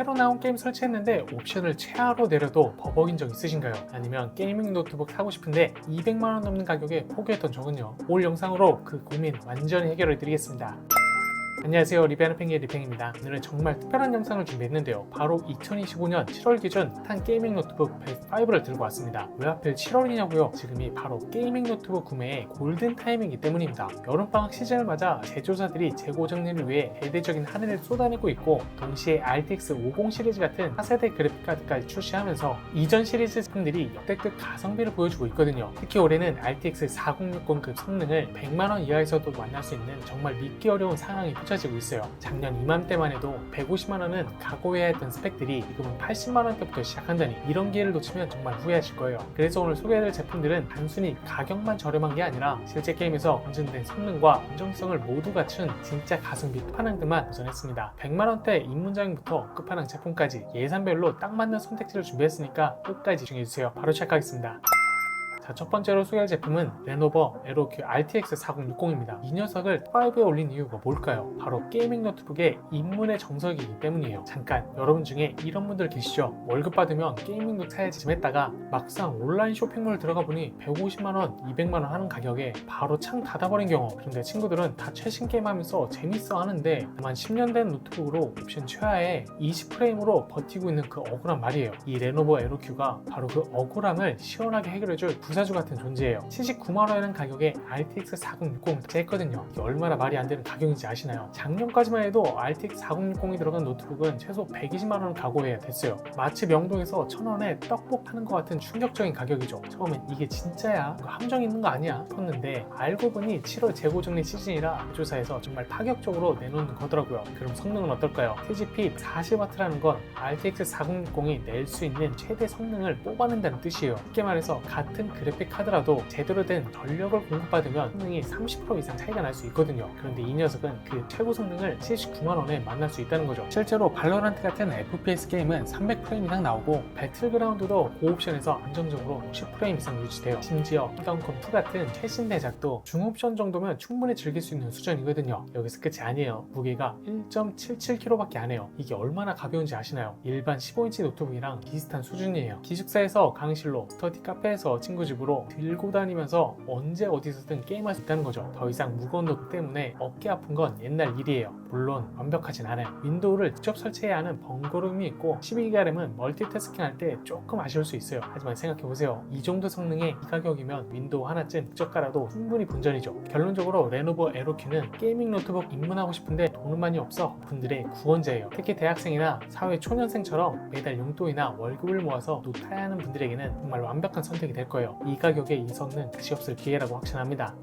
새로 나온 게임 설치했는데 옵션을 최하로 내려도 버벅인 적 있으신가요? 아니면 게이밍 노트북 사고 싶은데 200만원 넘는 가격에 포기했던 적은요? 올 영상으로 그 고민 완전히 해결해 드리겠습니다. 안녕하세요, 리뷰하는 팽이의 리팽입니다. 오늘은 정말 특별한 영상을 준비했는데요. 바로 2025년 7월 기준 한 게이밍 노트북 베스트5를 들고 왔습니다. 왜 하필 7월이냐고요? 지금이 바로 게이밍 노트북 구매의 골든 타임이기 때문입니다. 여름방학 시즌을 맞아 제조사들이 재고 정리를 위해 대대적인 할인을 쏟아내고 있고, 동시에 RTX 50 시리즈 같은 4세대 그래픽카드까지 출시하면서 이전 시리즈 제품들이 역대급 가성비를 보여주고 있거든요. 특히 올해는 RTX 4060급 성능을 100만원 이하에서도 만날 수 있는 정말 믿기 어려운 상황이 펼쳐지고 있어요. 작년 이맘때만 해도 150만원은 각오해야 했던 스펙들이 지금은 80만원대부터 시작한다니, 이런 기회를 놓치면 정말 후회하실 거예요. 그래서 오늘 소개해드릴 제품들은 단순히 가격만 저렴한 게 아니라 실제 게임에서 검증된 성능과 안정성을 모두 갖춘 진짜 가성비 끝판왕들만 도전했습니다. 100만원대 입문자용부터 끝판왕 제품까지 예산별로 딱 맞는 선택지를 준비했으니까 끝까지 집중해주세요. 바로 시작하겠습니다. 첫 번째로 소개할 제품은 레노버 에로큐 RTX 4060입니다. 이 녀석을 탑5에 올린 이유가 뭘까요? 바로 게이밍 노트북의 입문의 정석이기 때문이에요. 잠깐, 여러분 중에 이런 분들 계시죠? 월급 받으면 게이밍 노트 사야지 했다가 막상 온라인 쇼핑몰 들어가 보니 150만원, 200만원 하는 가격에 바로 창 닫아버린 경우. 그런데 친구들은 다 최신 게임 하면서 재밌어 하는데 다만 10년 된 노트북으로 옵션 최하의 20프레임으로 버티고 있는 그 억울한 말이에요. 이 레노버 에로큐가 바로 그 억울함을 시원하게 해결해줄 부사주 같은 존재예요. 79만원이라는 가격에 RTX 4060을 제했거든요. 이게 얼마나 말이 안 되는 가격인지 아시나요? 작년까지만 해도 RTX 4060이 들어간 노트북은 최소 120만원을 각오해야 됐어요. 마치 명동에서 1000원에 떡볶 하는 것 같은 충격적인 가격이죠. 처음엔 이게 진짜야? 이거 함정 있는 거 아니야? 싶었는데 알고 보니 7월 재고정리 시즌이라 조사에서 정말 파격적으로 내놓는 거더라고요. 그럼 성능은 어떨까요? TGP 40W라는 건 RTX 4060이 낼 수 있는 최대 성능을 뽑아낸다는 뜻이에요. 쉽게 말해서 같은 그래픽 카드라도 제대로 된 전력을 공급받으면 성능이 30% 이상 차이가 날 수 있거든요. 그런데 이 녀석은 그 최고 성능을 79만원에 만날 수 있다는 거죠. 실제로 발로란트 같은 FPS 게임은 300프레임 이상 나오고, 배틀그라운드도 고옵션에서 안정적으로 60프레임 이상 유지돼요. 심지어 킹덤컴2 같은 최신 대작도 중옵션 정도면 충분히 즐길 수 있는 수준이거든요. 여기서 끝이 아니에요. 무게가 1.77kg 밖에 안 해요. 이게 얼마나 가벼운지 아시나요? 일반 15인치 노트북이랑 비슷한 수준이에요. 기숙사에서 강의실로, 스터디 카페에서 친구 집으로 들고 다니면서 언제 어디서든 게임할 수 있다는 거죠. 더 이상 무거운 노트 때문에 어깨 아픈 건 옛날 일이에요. 물론 완벽하진 않아요. 윈도우를 직접 설치해야 하는 번거로움이 있고, 12기가 램은 멀티태스킹 할 때 조금 아쉬울 수 있어요. 하지만 생각해보세요. 이 정도 성능의 이 가격이면 윈도우 하나쯤 직접 깔아도 충분히 본전이죠. 결론적으로 레노버 에로큐는 게이밍 노트북 입문하고 싶은데 돈은 많이 없어 분들의 구원자예요. 특히 대학생이나 사회 초년생처럼 매달 용돈이나 월급을 모아서 노트 사야 하는 분들에게는 정말 완벽한 선택이 될 거예요. 이 가격에 이 성능 다시 없을 기회라고 확신합니다.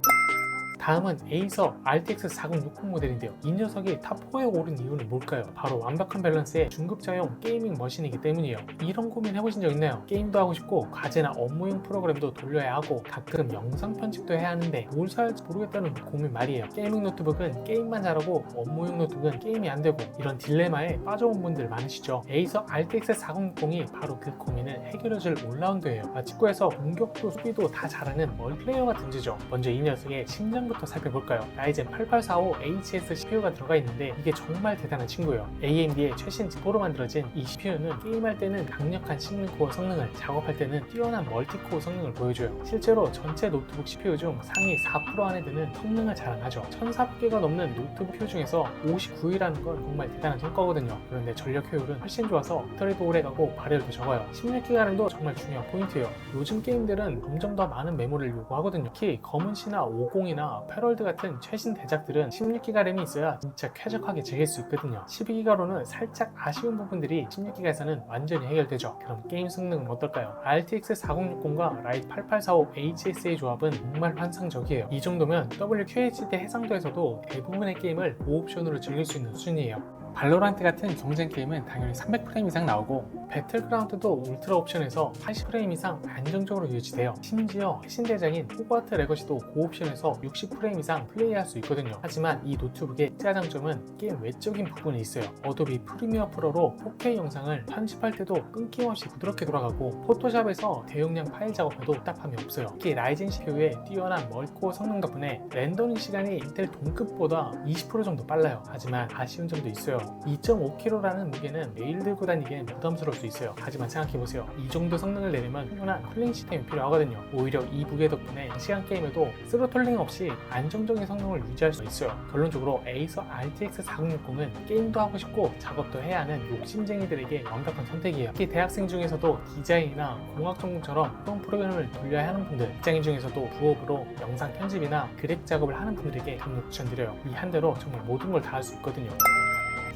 다음은 에이서 RTX 4060 모델인데요. 이 녀석이 탑4에 오른 이유는 뭘까요? 바로 완벽한 밸런스의 중급자용 게이밍 머신이기 때문이에요. 이런 고민 해보신 적 있나요? 게임도 하고 싶고 과제나 업무용 프로그램도 돌려야 하고 가끔 영상 편집도 해야 하는데 뭘 사야 할지 모르겠다는 고민 말이에요. 게이밍 노트북은 게임만 잘하고 업무용 노트북은 게임이 안 되고, 이런 딜레마에 빠져온 분들 많으시죠? 에이서 RTX 4060이 바로 그 고민을 해결해줄 올라운더예요. 직구에서 공격도 수비도 다 잘하는 멀티플레이어가 등지죠. 먼저 이 녀석의 심장부터 살펴볼까요? 라이젠 8845HS CPU가 들어가 있는데 이게 정말 대단한 친구예요. AMD의 최신 지포로 만들어진 이 CPU는 게임할 때는 강력한 싱글코어 성능을, 작업할 때는 뛰어난 멀티코어 성능을 보여줘요. 실제로 전체 노트북 CPU 중 상위 4% 안에 드는 성능을 자랑하죠. 1400개가 넘는 노트북 CPU 중에서 59위라는 건 정말 대단한 성과거든요. 그런데 전력 효율은 훨씬 좋아서 배터리도 오래가고 발열도 적어요. 16기가 램도 정말 중요한 포인트예요. 요즘 게임들은 점점 더 많은 메모리를 요구하거든요. 특히 검은시나 50이나 패럴드 같은 최신 대작들은 16기가 램이 있어야 진짜 쾌적하게 즐길 수 있거든요. 12기가로는 살짝 아쉬운 부분들이 16기가에서는 완전히 해결되죠. 그럼 게임 성능은 어떨까요? RTX 4060과 라이젠 8845HS의 조합은 정말 환상적이에요. 이 정도면 WQHD 해상도에서도 대부분의 게임을 고옵션으로 즐길 수 있는 수준이에요. 발로란트 같은 경쟁 게임은 당연히 300프레임 이상 나오고, 배틀그라운드도 울트라 옵션에서 80프레임 이상 안정적으로 유지돼요. 심지어 최신 대작인 호그와트 레거시도 고옵션에서 60프레임 이상 플레이할 수 있거든요. 하지만 이 노트북의 진짜 장점은 게임 외적인 부분이 있어요. 어도비 프리미어 프로로 4K 영상을 편집할 때도 끊김없이 부드럽게 돌아가고, 포토샵에서 대용량 파일 작업해도 답답함이 없어요. 특히 라이젠 CPU의 뛰어난 멀티코어 성능 덕분에 렌더링 시간이 인텔 동급보다 20% 정도 빨라요. 하지만 아쉬운 점도 있어요. 2.5kg라는 무게는 매일 들고 다니기엔 부담스러울 수 있어요. 하지만 생각해보세요. 이 정도 성능을 내려면 충분한 쿨링 시스템이 필요하거든요. 오히려 이 무게 덕분에 장시간 게임에도 스로틀링 없이 안정적인 성능을 유지할 수 있어요. 결론적으로 에이서 RTX 4060은 게임도 하고 싶고 작업도 해야 하는 욕심쟁이들에게 완벽한 선택이에요. 특히 대학생 중에서도 디자인이나 공학 전공처럼 어떤 프로그램을 돌려야 하는 분들, 직장인 중에서도 부업으로 영상 편집이나 그래픽 작업을 하는 분들에게 강력 추천드려요. 이 한 대로 정말 모든 걸 다 할 수 있거든요.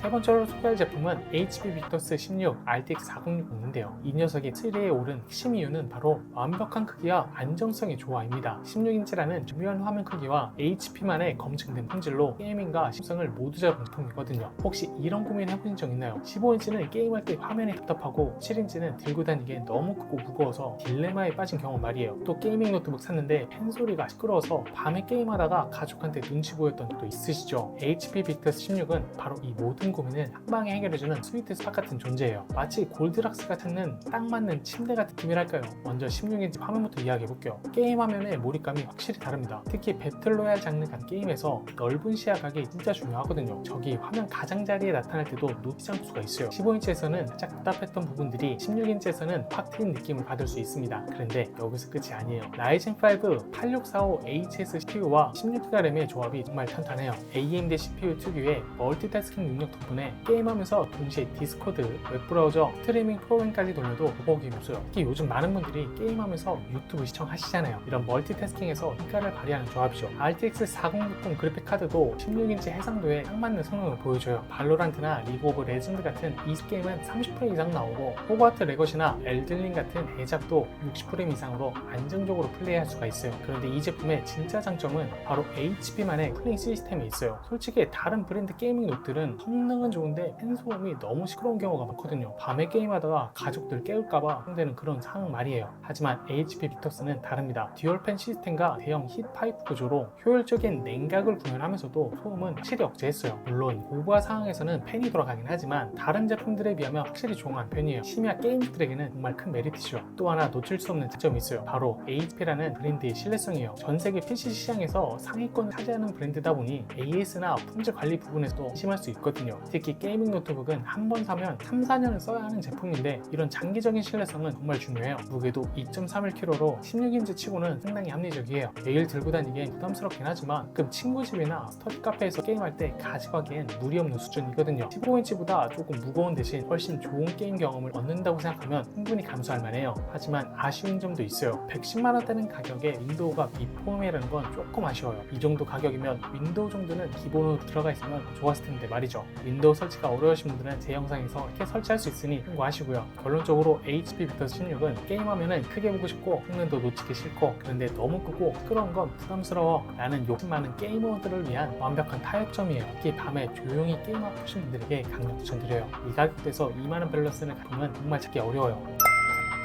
세 번째로 소개할 제품은 HP 빅터스 16 RTX 4060인데요. 이 녀석이 7위에 오른 핵심 이유는 바로 완벽한 크기와 안정성의 조화입니다. 16인치라는 중요한 화면 크기와 HP만의 검증된 품질로 게이밍과 심성을 모두 잡은 제품이거든요. 혹시 이런 고민 해보신 적 있나요? 15인치는 게임할 때 화면이 답답하고 7인치는 들고 다니기에 너무 크고 무거워서 딜레마에 빠진 경험 말이에요. 또 게이밍 노트북 샀는데 펜소리가 시끄러워서 밤에 게임하다가 가족한테 눈치 보였던 적도 있으시죠? HP 빅터스 16은 바로 이 모든 고민을 한 방에 해결해주는 스위트 스팟 같은 존재예요. 마치 골드락스가 찾는 딱 맞는 침대 같은 느낌이랄까요. 먼저 16인치 화면부터 이야기해볼게요. 게임 화면의 몰입감이 확실히 다릅니다. 특히 배틀로얄 장르 간 게임에서 넓은 시야각이 진짜 중요하거든요. 저기 화면 가장자리에 나타날 때도 놓치지 않을 수가 있어요. 15인치에서는 살짝 답답했던 부분들이 16인치에서는 확 트인 느낌을 받을 수 있습니다. 그런데 여기서 끝이 아니에요. 라이젠 5 8645HS CPU와 16GB 램의 조합이 정말 탄탄해요. AMD CPU 특유의 멀티태스킹 능력 덕분에 게임하면서 동시에 디스코드, 웹브라우저, 스트리밍 프로그램까지 돌려도 버벅이 없어요. 특히 요즘 많은 분들이 게임하면서 유튜브 시청하시잖아요. 이런 멀티태스킹에서 효과를 발휘하는 조합이죠. RTX 4060 그래픽카드도 16인치 해상도에 딱 맞는 성능을 보여줘요. 발로란트나 리그 오브 레전드 같은 e스게임은 30프레임 이상 나오고 호그와트 레거시나 엘든링 같은 대작도 60프레임 이상으로 안정적으로 플레이할 수가 있어요. 그런데 이 제품의 진짜 장점은 바로 HP만의 쿨링 시스템에 있어요. 솔직히 다른 브랜드 게이밍 노트들은 성능은 좋은데 팬소음이 너무 시끄러운 경우가 많거든요. 밤에 게임하다가 가족들 깨울까봐 상대는 그런 상황 말이에요. 하지만 HP 빅터스는 다릅니다. 듀얼팬 시스템과 대형 힛파이프 구조로 효율적인 냉각을 구현하면서도 소음은 확실히 억제했어요. 물론 고부하 상황에서는 팬이 돌아가긴 하지만 다른 제품들에 비하면 확실히 조용한 편이에요. 심야 게임들에게는 정말 큰 메리트죠. 또 하나 놓칠 수 없는 장점이 있어요. 바로 HP라는 브랜드의 신뢰성이에요. 전 세계 PC 시장에서 상위권을 차지하는 브랜드다 보니 AS나 품질 관리 부분에서도 심할 수 있거든요. 특히 게이밍 노트북은 한 번 사면 3, 4년을 써야 하는 제품인데 이런 장기적인 신뢰성은 정말 중요해요. 무게도 2.31kg로 16인치 치고는 상당히 합리적이에요. 매일 들고 다니기엔 부담스럽긴 하지만 가끔 친구 집이나 스터디 카페에서 게임할 때 가져가기엔 무리 없는 수준이거든요. 15인치보다 조금 무거운 대신 훨씬 좋은 게임 경험을 얻는다고 생각하면 충분히 감수할 만해요. 하지만 아쉬운 점도 있어요. 110만원대는 가격에 윈도우가 미포함이라는 건 조금 아쉬워요. 이 정도 가격이면 윈도우 정도는 기본으로 들어가 있으면 좋았을 텐데 말이죠. 윈도우 설치가 어려우신 분들은 제 영상에서 이렇게 설치할 수 있으니 참고하시고요. 결론적으로 HP 빅터스 16은 게임하면은 크게 보고 싶고 성능도 놓치기 싫고 그런데 너무 크고 시끄러운 건 부담스러워 라는 욕심 많은 게이머들을 위한 완벽한 타협점이에요. 특히 밤에 조용히 게임하고 싶으신 분들에게 강력 추천드려요. 이 가격대에서 2만원 밸런스 쓰는 제품은 정말 찾기 어려워요.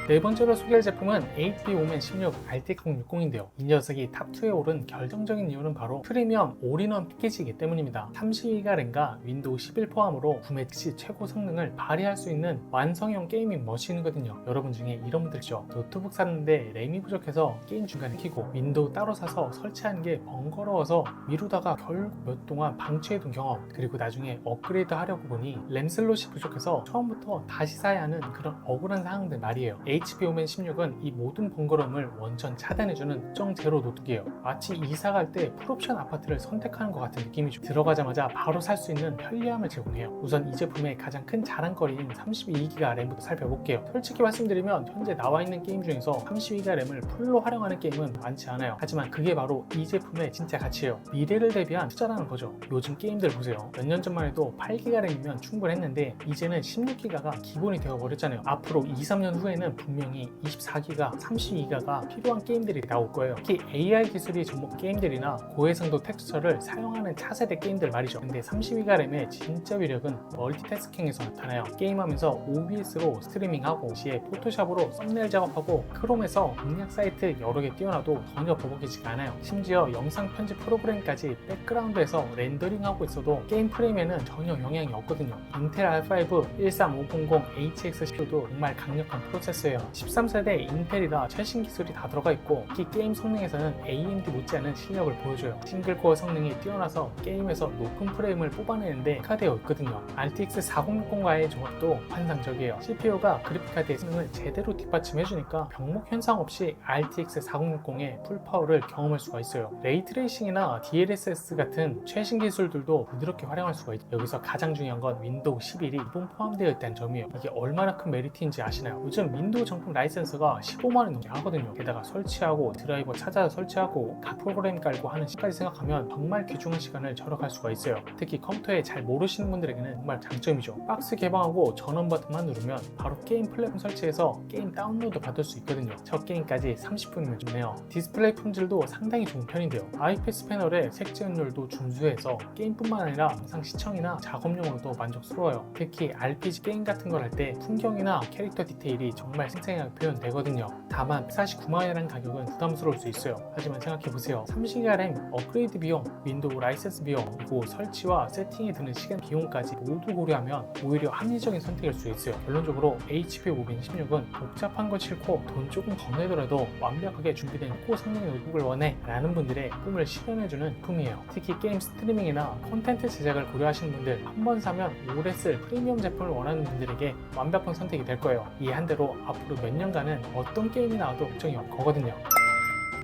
네 번째로 소개할 제품은 HP 오멘 16 RTX 060인데요. 이 녀석이 탑2에 오른 결정적인 이유는 바로 프리미엄 올인원 패키지이기 때문입니다. 32기가 램과 윈도우 11 포함으로 구매 시 최고 성능을 발휘할 수 있는 완성형 게이밍 머신이거든요. 여러분 중에 이런 분들 있죠. 노트북 샀는데 램이 부족해서 게임 중간에 켜고 윈도우 따로 사서 설치하는 게 번거로워서 미루다가 결국 몇 동안 방치해둔 경험, 그리고 나중에 업그레이드 하려고 보니 램 슬롯이 부족해서 처음부터 다시 사야 하는 그런 억울한 상황들 말이에요. HP 오멘 16은 이 모든 번거로움을 완전 차단해주는 특정 제로 노트북이에요. 마치 이사 갈 때 풀옵션 아파트를 선택하는 것 같은 느낌이죠. 들어가자마자 바로 살 수 있는 편리함을 제공해요. 우선 이 제품의 가장 큰 자랑거리인 32기가 램부터 살펴볼게요. 솔직히 말씀드리면 현재 나와 있는 게임 중에서 32기가 램을 풀로 활용하는 게임은 많지 않아요. 하지만 그게 바로 이 제품의 진짜 가치예요. 미래를 대비한 투자라는 거죠. 요즘 게임들 보세요. 몇 년 전만 해도 8기가 램이면 충분했는데 이제는 16기가가 기본이 되어버렸잖아요. 앞으로 2, 3년 후에는 분명히 24기가, 32기가가 필요한 게임들이 나올 거예요. 특히 AI 기술이 접목 게임들이나 고해상도 텍스처를 사용하는 차세대 게임들 말이죠. 근데 32기가 램의 진짜 위력은 멀티태스킹에서 나타나요. 게임하면서 OBS로 스트리밍하고 시에 포토샵으로 썸네일 작업하고 크롬에서 공략 사이트 여러 개 띄워놔도 전혀 버벅이지가 않아요. 심지어 영상 편집 프로그램까지 백그라운드에서 렌더링하고 있어도 게임 프레임에는 전혀 영향이 없거든요. 인텔 R5 13500HX CPU도 정말 강력한 프로세서예요. 있는데요. 13세대 인텔이라 최신 기술이 다 들어가 있고 특히 게임 성능에서는 AMD 못지않은 실력을 보여줘요. 싱글코어 성능이 뛰어나서 게임에서 높은 프레임을 뽑아내는데 특화되어 있거든요. RTX 4060과의 조합도 환상적이에요. CPU가 그래픽카드의 성능을 제대로 뒷받침해주니까 병목 현상 없이 RTX 4060의 풀파워를 경험할 수가 있어요. 레이트레이싱이나 DLSS 같은 최신 기술들도 부드럽게 활용할 수가 있죠. 여기서 가장 중요한 건 윈도우 11이 기본 포함되어 있다는 점이에요. 이게 얼마나 큰 메리트인지 아시나요? 요즘 윈도우 정품 라이센스가 15만원 넘게 하거든요. 게다가 설치하고 드라이버 찾아서 설치하고 각 프로그램 깔고 하는 시까지 생각하면 정말 귀중한 시간을 절약할 수가 있어요. 특히 컴퓨터에 잘 모르시는 분들에게는 정말 장점이죠. 박스 개방하고 전원 버튼만 누르면 바로 게임 플랫폼 설치해서 게임 다운로드 받을 수 있거든요. 첫 게임까지 30분이면 좋네요. 디스플레이 품질도 상당히 좋은 편인데요. IPS 패널의 색지 은율도 준수해서 게임뿐만 아니라 영상 시청이나 작업용으로도 만족스러워요. 특히 RPG 게임 같은 걸 할 때 풍경이나 캐릭터 디테일이 정말 생생하게 표현되거든요. 다만 149만원이라는 가격은 부담스러울 수 있어요. 하지만 생각해보세요. 30기가 램, 업그레이드 비용, 윈도우 라이센스 비용, 그리고 설치와 세팅에 드는 시간 비용까지 모두 고려하면 오히려 합리적인 선택일 수 있어요. 결론적으로 HP 516은 복잡한 거 싫고 돈 조금 더 내더라도 완벽하게 준비된 고성능의 노트북을 원해 라는 분들의 꿈을 실현해주는 품이에요. 특히 게임 스트리밍이나 콘텐츠 제작을 고려하시는 분들, 한 번 사면 오래 쓸 프리미엄 제품을 원하는 분들에게 완벽한 선택이 될 거예요. 이 한대로 앞으로 몇 년간은 어떤 게임이 나와도 걱정이 없을 거거든요.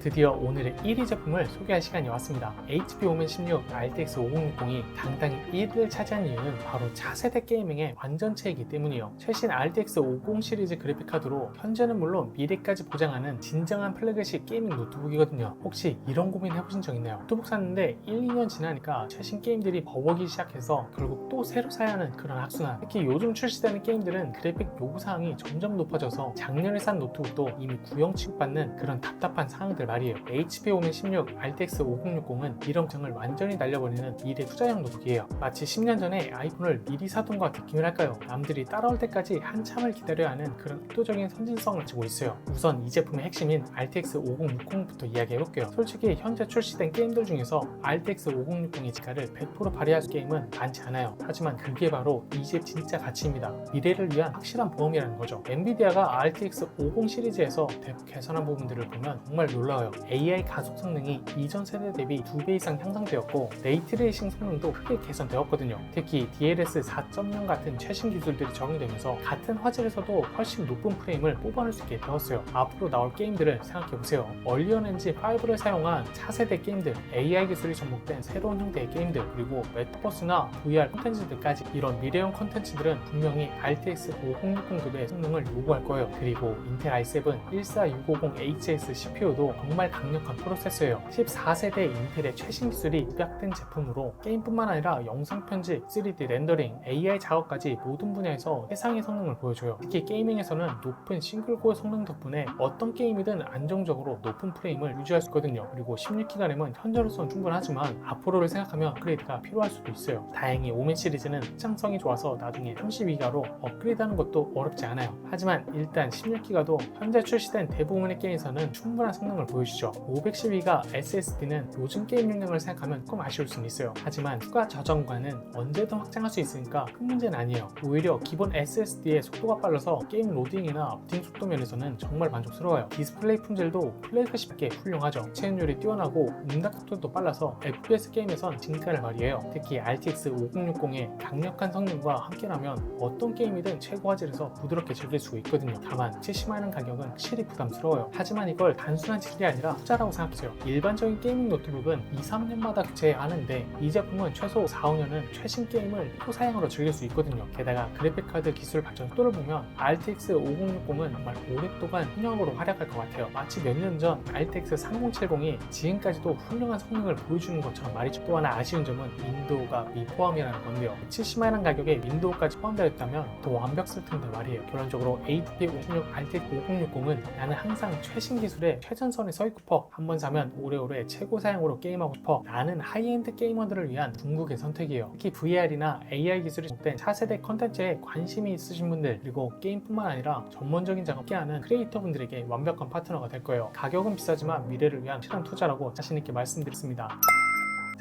드디어 오늘의 1위 제품을 소개할 시간이 왔습니다. HP 오멘 16 RTX 5060이 당당히 1위를 차지한 이유는 바로 차세대 게이밍의 완전체이기 때문이에요. 최신 RTX 50 시리즈 그래픽카드로 현재는 물론 미래까지 보장하는 진정한 플래그십 게이밍 노트북이거든요. 혹시 이런 고민 해보신 적 있나요? 노트북 샀는데 1, 2년 지나니까 최신 게임들이 버벅이기 시작해서 결국 또 새로 사야 하는 그런 악순환. 특히 요즘 출시되는 게임들은 그래픽 요구사항이 점점 높아져서 작년에 산 노트북도 이미 구형 취급받는 그런 답답한 상황들 말이에요. HP 오멘 16 RTX 5060은 이런 점을 완전히 날려버리는 미래 투자형 노트북이에요. 마치 10년 전에 아이폰을 미리 사둔 것 느낌을 할까요? 남들이 따라올 때까지 한참을 기다려야 하는 그런 압도적인 선진성을 가지고 있어요. 우선 이 제품의 핵심인 RTX 5060부터 이야기해볼게요. 솔직히 현재 출시된 게임들 중에서 RTX 5060의 지가를 100% 발휘할 수 있는 게임은 많지 않아요. 하지만 그게 바로 이 집 진짜 가치입니다. 미래를 위한 확실한 보험이라는 거죠. 엔비디아가 RTX 50 시리즈에서 대폭 개선한 부분들을 보면 정말 놀라워요. AI 가속 성능이 이전 세대 대비 2배 이상 향상되었고 레이트레이싱 성능도 크게 개선되었거든요. 특히 DLS 4.0 같은 최신 기술들이 적용되면서 같은 화질에서도 훨씬 높은 프레임을 뽑아낼 수 있게 되었어요. 앞으로 나올 게임들을 생각해보세요. 얼리언 엔진 5를 사용한 차세대 게임들, AI 기술이 접목된 새로운 형태의 게임들, 그리고 메타버스나 VR 콘텐츠들까지 이런 미래형 콘텐츠들은 분명히 RTX 5060급의 성능을 요구할 거예요. 그리고 인텔 i7 14650HS CPU도 정말 강력한 프로세서예요. 14세대 인텔의 최신 기술이 입약된 제품으로 게임뿐만 아니라 영상 편집, 3D 렌더링, AI 작업까지 모든 분야에서 최상의 성능을 보여줘요. 특히 게이밍에서는 높은 싱글코어 성능 덕분에 어떤 게임이든 안정적으로 높은 프레임을 유지할 수 있거든요. 그리고 16기가 램은 현재로서는 충분하지만 앞으로를 생각하면 업그레이드가 필요할 수도 있어요. 다행히 오멘 시리즈는 확장성이 좋아서 나중에 32기가로 업그레이드하는 것도 어렵지 않아요. 하지만 일단 16기가도 현재 출시된 대부분의 게임에서는 충분한 성능을 보여주죠. 512가 SSD는 요즘 게임 용량을 생각하면 조금 아쉬울 수는 있어요. 하지만 추가 저장관은 언제든 확장할 수 있으니까 큰 문제는 아니에요. 오히려 기본 SSD의 속도가 빨라서 게임 로딩이나 부팅 속도 면에서는 정말 만족스러워요. 디스플레이 품질도 플래그십계 훌륭하죠. 체온율이 뛰어나고 응답 속도도 빨라서 FPS 게임에선 진가를 발휘해요. 특히 RTX 5060의 강력한 성능과 함께라면 어떤 게임이든 최고 화질에서 부드럽게 즐길 수 있거든요. 다만 70만원 가격은 확실히 부담스러워요. 하지만 이걸 단순한 질이 아니라 투자라고 생각해요. 일반적인 게이밍 노트북은 2, 3년마다 교체하는데 이 제품은 최소 4, 5년은 최신 게임을 초사양으로 즐길 수 있거든요. 게다가 그래픽카드 기술 발전 속도를 보면 RTX 5060은 정말 오랫동안 현역으로 활약할 것 같아요. 마치 몇 년 전 RTX 3070이 지금까지도 훌륭한 성능을 보여주는 것처럼 말이죠. 또 하나 아쉬운 점은 윈도우가 미포함이라는 건데요. 70만원 가격에 윈도우까지 포함되어 있다면 더 완벽했을 텐데 말이에요. 결론적으로 HP 56 RTX 5060은 나는 항상 최신 기술의 최전선에 서 있고퍼, 한번 사면 오래오래 최고 사양으로 게임하고 싶어 라는 하이엔드 게이머들을 위한 궁극의 선택이에요. 특히 VR이나 AI 기술이 접목된 차세대 컨텐츠에 관심이 있으신 분들, 그리고 게임뿐만 아니라 전문적인 작업을 하는 크리에이터 분들에게 완벽한 파트너가 될 거예요. 가격은 비싸지만 미래를 위한 실한 투자라고 자신있게 말씀드렸습니다.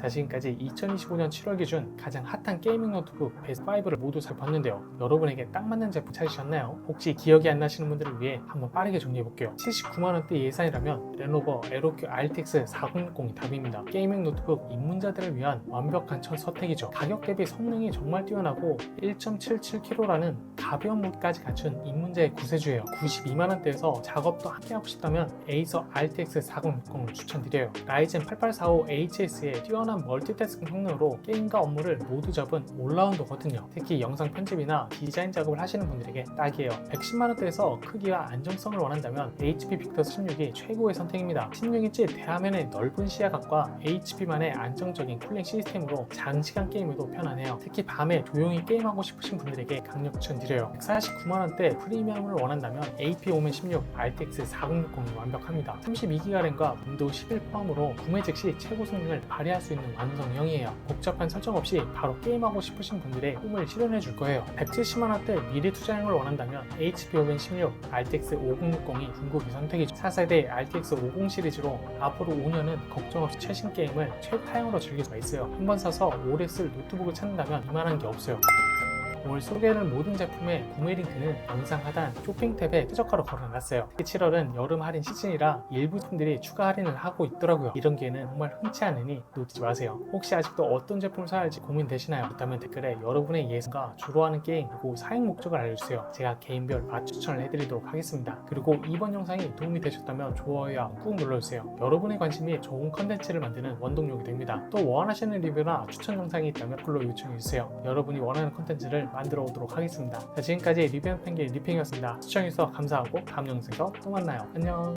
자, 지금까지 2025년 7월 기준 가장 핫한 게이밍 노트북 베스트 5를 모두 살펴봤는데요. 여러분에게 딱 맞는 제품 찾으셨나요? 혹시 기억이 안 나시는 분들을 위해 한번 빠르게 정리해볼게요. 79만원대 예산이라면 레노버 에로큐 RTX 4060이 답입니다. 게이밍 노트북 입문자들을 위한 완벽한 첫 선택이죠. 가격 대비 성능이 정말 뛰어나고 1.77kg라는 가벼운 무게까지 갖춘 입문자의 구세주예요. 92만원대에서 작업도 함께 하고 싶다면 에이서 RTX 4060을 추천드려요. 라이젠 8845HS의 뛰어난 멀티태스킹 성능으로 게임과 업무를 모두 잡은 올라운더거든요. 특히 영상 편집이나 디자인 작업을 하시는 분들에게 딱이에요. 110만원대에서 크기와 안정성을 원한다면 HP 빅터스 16이 최고의 선택입니다. 16인치 대화면의 넓은 시야각과 HP만의 안정적인 쿨링 시스템으로 장시간 게임에도 편하네요. 특히 밤에 조용히 게임하고 싶으신 분들에게 강력 추천드려요. 149만원대 프리미엄을 원한다면 AP 오멘 16 RTX 4060이 완벽합니다. 32기가 램과 윈도우 11 포함으로 구매 즉시 최고 성능을 발휘할 수 있는 완성형이에요. 복잡한 설정 없이 바로 게임하고 싶으신 분들의 꿈을 실현해 줄 거예요. 170만원대 미리 투자형을 원한다면 HP 오멘 16 RTX 5060이 궁극의 선택이죠. 4세대 RTX 50 시리즈로 앞으로 5년은 걱정 없이 최신 게임을 최타형으로 즐길 수가 있어요. 한번 사서 오래 쓸 노트북을 찾는다면 이만한 게 없어요. 오늘 소개하는 모든 제품의 구매 링크는 영상 하단 쇼핑 탭에 최저가로 걸어놨어요. 7월은 여름 할인 시즌이라 일부 품들이 추가 할인을 하고 있더라고요. 이런 기회는 정말 흔치 않으니 놓치지 마세요. 혹시 아직도 어떤 제품을 사야 할지 고민되시나요? 그렇다면 댓글에 여러분의 예상과 주로 하는 게임 그리고 사용 목적을 알려주세요. 제가 개인별 맛 추천을 해드리도록 하겠습니다. 그리고 이번 영상이 도움이 되셨다면 좋아요와 꾹 눌러주세요. 여러분의 관심이 좋은 컨텐츠를 만드는 원동력이 됩니다. 또 원하시는 리뷰나 추천 영상이 있다면 댓글로 요청해주세요. 여러분이 원하는 컨텐츠를 만들어 오도록 하겠습니다. 자, 지금까지 리뷰 팬게 리핑이었습니다. 시청해주셔서 감사하고 다음 영상에서 또 만나요. 안녕.